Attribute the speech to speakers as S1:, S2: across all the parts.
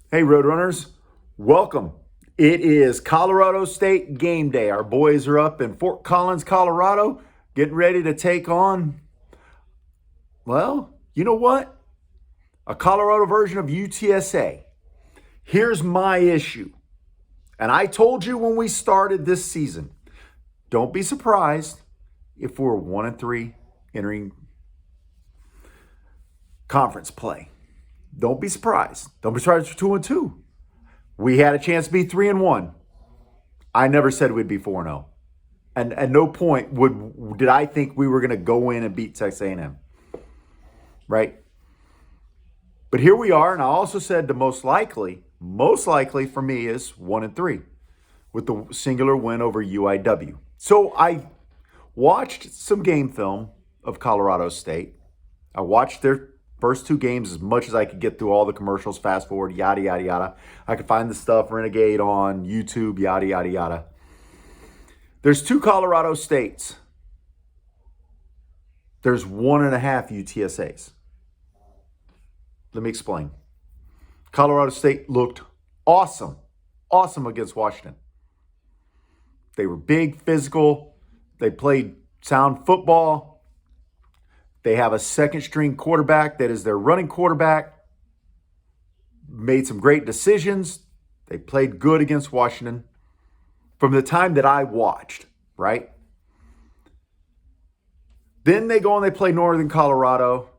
S1: Hey, Roadrunners, welcome. It is Colorado State game day. Our boys are up in Fort Collins, Colorado, getting ready to take on, well, you know what? A Colorado version of UTSA. Here's my issue. And I told you when we started this season, don't be surprised if we're 1-3 entering conference play. Don't be surprised. Don't be surprised for 2-2. We had a chance to be 3-1. I never said we'd be 4-0. And at no point did I think we were going to go in and beat Texas A&M. Right? But here we are, and I also said the most likely for me is 1-3 with the singular win over UIW. So I watched some game film of Colorado State. I watched their first two games as much as I could get through all the commercials, fast forward, yada, yada, yada. I could find the stuff, Renegade on YouTube, yada, yada, yada. There's two Colorado States. There's 1.5 UTSAs. Let me explain. Colorado State looked awesome against Washington. They were big, physical. They played sound football. They have a second-string quarterback that is their running quarterback. Made some great decisions. They played good against Washington from the time that I watched, right? Then they go and they play Northern Colorado.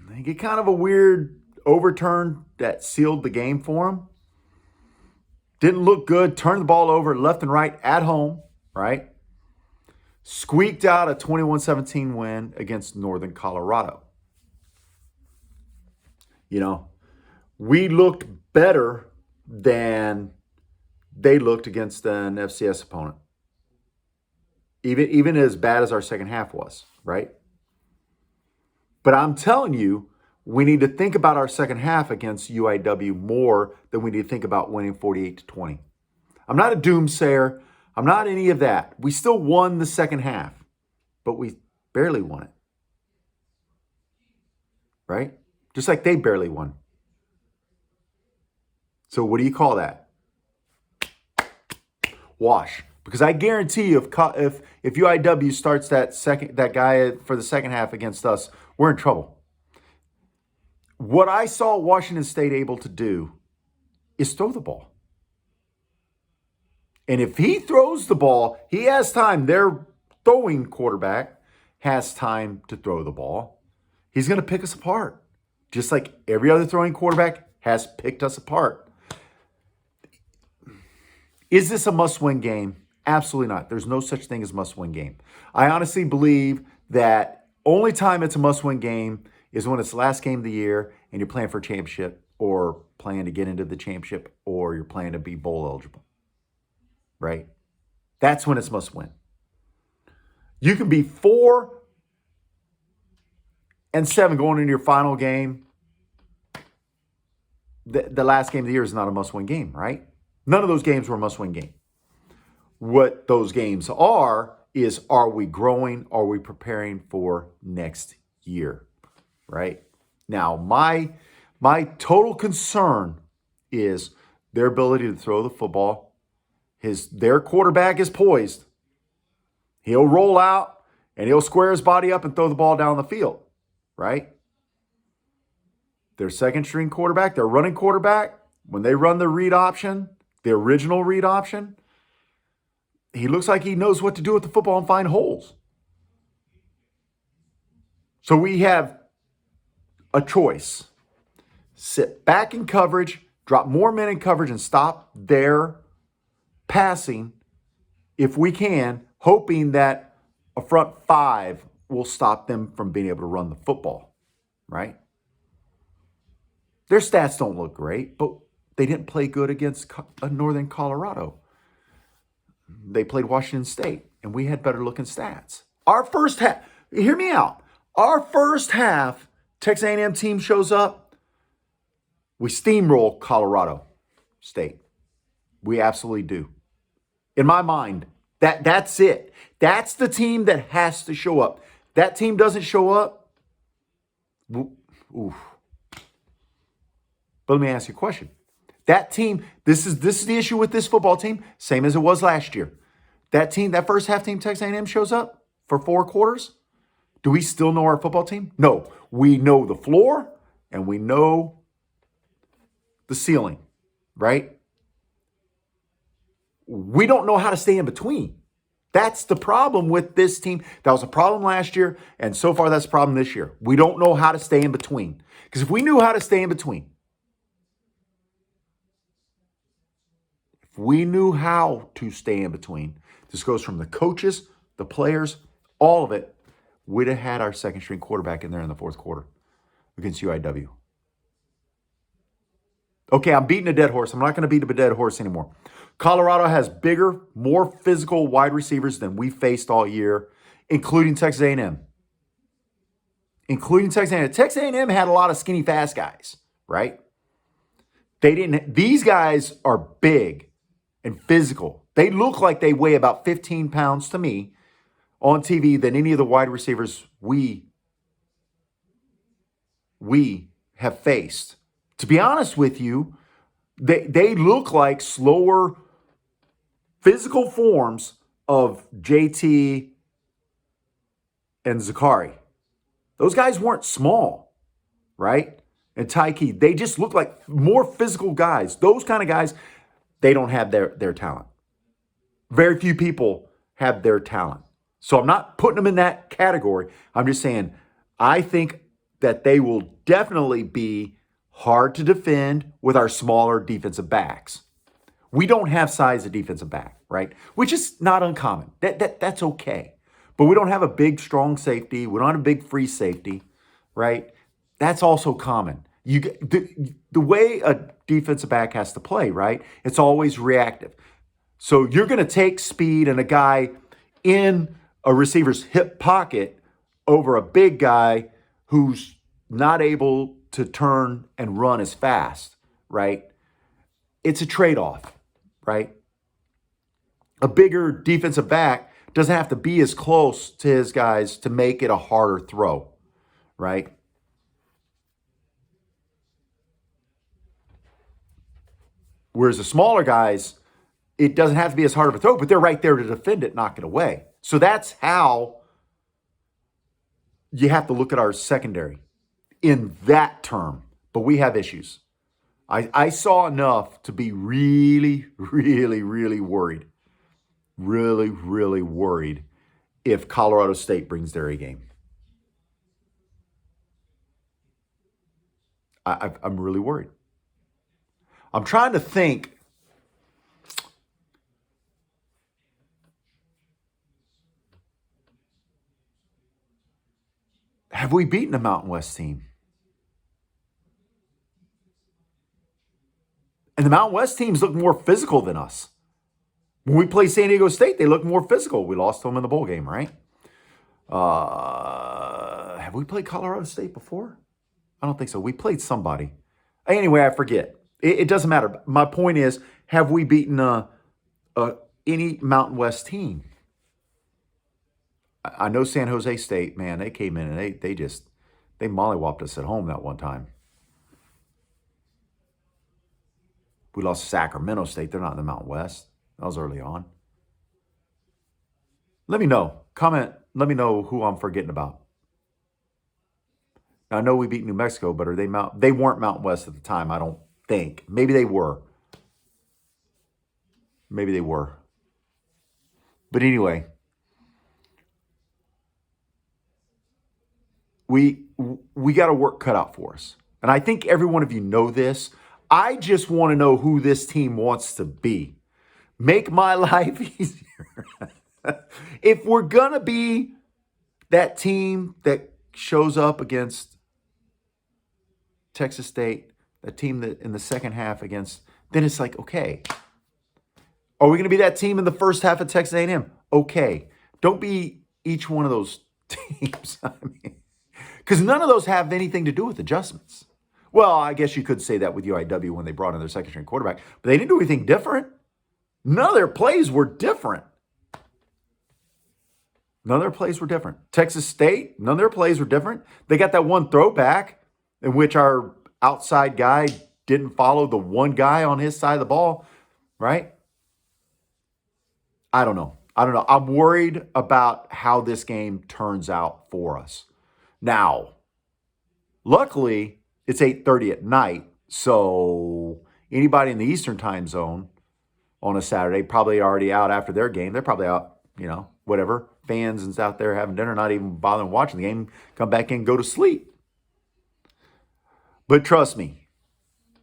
S1: They get kind of a weird overturn that sealed the game for them. Didn't look good. Turned the ball over left and right at home, right? Squeaked out a 21-17 win against Northern Colorado. You know, we looked better than they looked against an FCS opponent. Even as bad as our second half was, right? But I'm telling you, we need to think about our second half against UIW more than we need to think about winning 48-20. I'm not a doomsayer. I'm not any of that. We still won the second half, but we barely won it. Right? Just like they barely won. So what do you call that? Wash. Because I guarantee you, if UIW starts that guy for the second half against us, we're in trouble. What I saw Washington State able to do is throw the ball. And if he throws the ball, he has time. Their throwing quarterback has time to throw the ball. He's going to pick us apart, just like every other throwing quarterback has picked us apart. Is this a must-win game? Absolutely not. There's no such thing as must-win game. I honestly believe that only time it's a must-win game is when it's the last game of the year and you're playing for a championship or playing to get into the championship or you're playing to be bowl eligible. Right? That's when it's must-win. You can be 4-7 going into your final game. The last game of the year is not a must-win game, right? None of those games were a must-win game. What those games are we growing? Are we preparing for next year? Right? Now, my total concern is their ability to throw the football. Their quarterback is poised. He'll roll out and he'll square his body up and throw the ball down the field. Right? Their second-string quarterback, their running quarterback, when they run the read option, the original read option, he looks like he knows what to do with the football and find holes. So we have a choice. Sit back in coverage, drop more men in coverage, and stop their passing if we can, hoping that a front five will stop them from being able to run the football, right? Their stats don't look great, but they didn't play good against Northern Colorado. They played Washington State, and we had better looking stats. Our first half, hear me out. Our first half, Texas A&M team shows up, we steamroll Colorado State. We absolutely do. In my mind, that's it. That's the team that has to show up. That team doesn't show up, Oof. But let me ask you a question. That team, this is the issue with this football team, same as it was last year. That team, that first half team, Texas A&M shows up for 4 quarters. Do we still know our football team? No. We know the floor and we know the ceiling, right? We don't know how to stay in between. That's the problem with this team. That was a problem last year, and so far that's a problem this year. We don't know how to stay in between. Because if we knew how to stay in between, this goes from the coaches, the players, all of it, we'd have had our second string quarterback in there in the fourth quarter against UIW. Okay, I'm beating a dead horse. I'm not going to beat a dead horse anymore. Colorado has bigger, more physical wide receivers than we faced all year, including Texas A&M. Texas A&M had a lot of skinny, fast guys, right? These guys are big and physical. They look like they weigh about 15 pounds to me on TV than any of the wide receivers we have faced. To be honest with you, they look like slower physical forms of JT and Zakari. Those guys weren't small, right? And Tyke, they just look like more physical guys. Those kind of guys, they don't have their talent. Very few people have their talent. So I'm not putting them in that category. I'm just saying, I think that they will definitely be hard to defend with our smaller defensive backs. We don't have size at defensive back, right? Which is not uncommon. That's okay. But we don't have a big, strong safety. We don't have a big free safety, right? That's also common. The way a defensive back has to play, right? It's always reactive. So you're going to take speed and a guy in a receiver's hip pocket over a big guy who's not able to turn and run as fast, right? It's a trade-off, right? A bigger defensive back doesn't have to be as close to his guys to make it a harder throw, right? Whereas the smaller guys, it doesn't have to be as hard of a throw, but they're right there to defend it, knock it away. So that's how you have to look at our secondary in that term. But we have issues. I saw enough to be really, really, really worried. Really, really worried if Colorado State brings their A game. I'm really worried. I'm trying to think. Have we beaten a Mountain West team? And the Mountain West teams look more physical than us. When we play San Diego State, they look more physical. We lost to them in the bowl game, right? Have we played Colorado State before? I don't think so. We played somebody. Anyway, I forget. It doesn't matter. My point is, have we beaten any Mountain West team? I know San Jose State, man, they came in and they mollywopped us at home that one time. We lost to Sacramento State. They're not in the Mountain West. That was early on. Let me know. Comment. Let me know who I'm forgetting about. Now, I know we beat New Mexico, but they weren't Mountain West at the time, I don't think. Maybe they were. But anyway, we got a work cut out for us. And I think every one of you know this. I just want to know who this team wants to be. Make my life easier. If we're going to be that team that shows up against Texas State, that team that in the second half against, then it's like, okay. Are we going to be that team in the first half of Texas A&M? Okay. Don't be each one of those teams. I mean, because none of those have anything to do with adjustments. Well, I guess you could say that with UIW when they brought in their second string quarterback, but they didn't do anything different. None of their plays were different. None of their plays were different. Texas State, none of their plays were different. They got that one throwback in which our outside guy didn't follow the one guy on his side of the ball, right? I don't know. I'm worried about how this game turns out for us. Now, luckily, it's 8:30 at night, so anybody in the Eastern time zone on a Saturday probably already out after their game. They're probably out, whatever. Fans and out there having dinner, not even bothering watching the game, come back in, go to sleep. But trust me,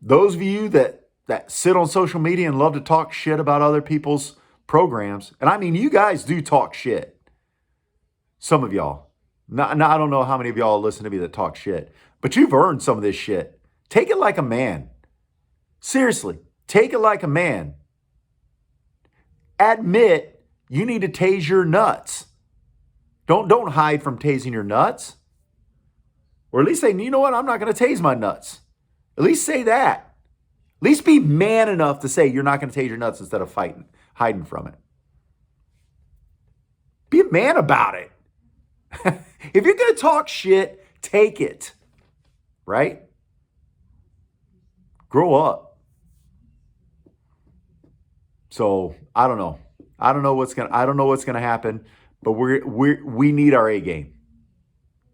S1: those of you that sit on social media and love to talk shit about other people's programs, and I mean, you guys do talk shit. Some of y'all. Now, I don't know how many of y'all listen to me that talk shit, but you've earned some of this shit. Take it like a man. Seriously, take it like a man. Admit you need to tase your nuts. Don't hide from tasing your nuts. Or at least say, you know what, I'm not going to tase my nuts. At least say that. At least be man enough to say you're not going to tase your nuts instead of hiding from it. Be a man about it. If you're going to talk shit, take it. Right? Grow up. So I don't know. I don't know what's gonna happen, but we need our A game.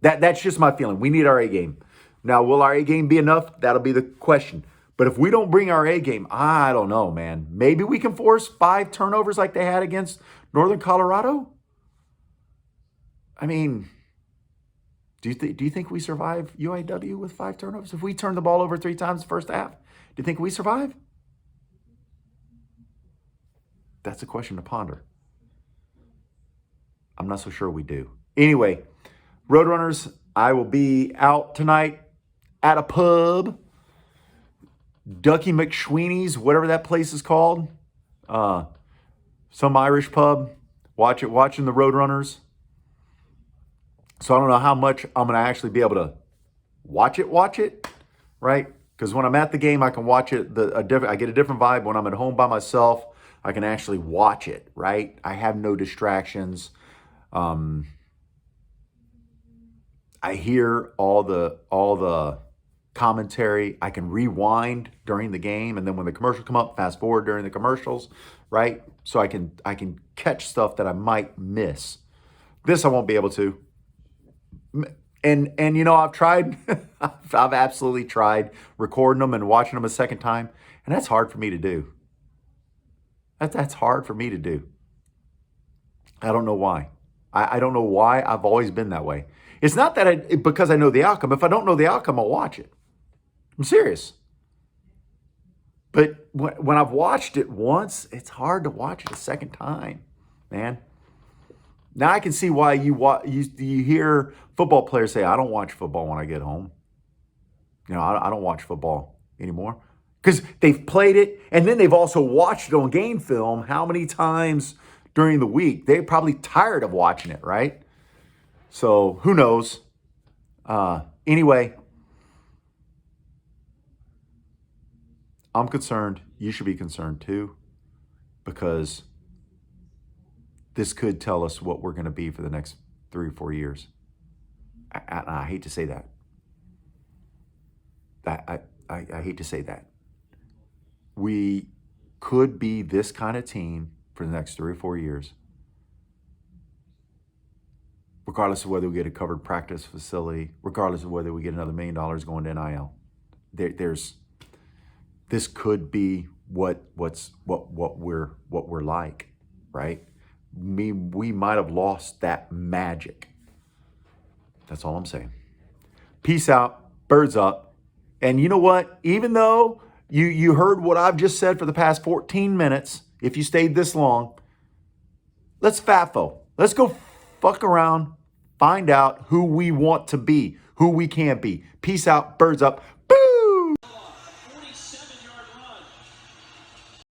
S1: That's just my feeling. We need our A game. Now, will our A game be enough? That'll be the question. But if we don't bring our A game, I don't know, man. Maybe we can force 5 turnovers like they had against Northern Colorado. I mean, do you think we survive UIW with 5 turnovers? If we turn the ball over 3 times the first half, do you think we survive? That's a question to ponder. I'm not so sure we do. Anyway, Roadrunners, I will be out tonight at a pub, Ducky McSweeney's, whatever that place is called. Some Irish pub. Watching the Roadrunners. So I don't know how much I'm going to actually be able to watch it, right? Because when I'm at the game, I can watch it. I get a different vibe. When I'm at home by myself, I can actually watch it, right? I have no distractions. I hear all the commentary. I can rewind during the game, and then when the commercials come up, fast forward during the commercials, right? So I can catch stuff that I might miss. This I won't be able to. And I've tried. I've absolutely tried recording them and watching them a second time, and that's hard for me to do. That's hard for me to do. I don't know why. I don't know why. I've always been that way. It's not that because I know the outcome. If I don't know the outcome, I'll watch it. I'm serious. But when I've watched it once, it's hard to watch it a second time, man. Now I can see why you hear football players say, "I don't watch football when I get home." I don't watch football anymore. Because they've played it, and then they've also watched it on game film how many times during the week. They're probably tired of watching it, right? So who knows? Anyway, I'm concerned. You should be concerned too, because this could tell us what we're going to be for the next 3 or 4 years. I hate to say that. I hate to say that. We could be this kind of team for the next 3 or 4 years, regardless of whether we get a covered practice facility, regardless of whether we get another $1 million going to NIL. This could be what we're like, right? We might have lost that magic. That's all I'm saying. Peace out, birds up, and you know what? Even though you heard what I've just said for the past 14 minutes, if you stayed this long, let's FAFO. Let's go fuck around, find out who we want to be, who we can be. Peace out, birds up.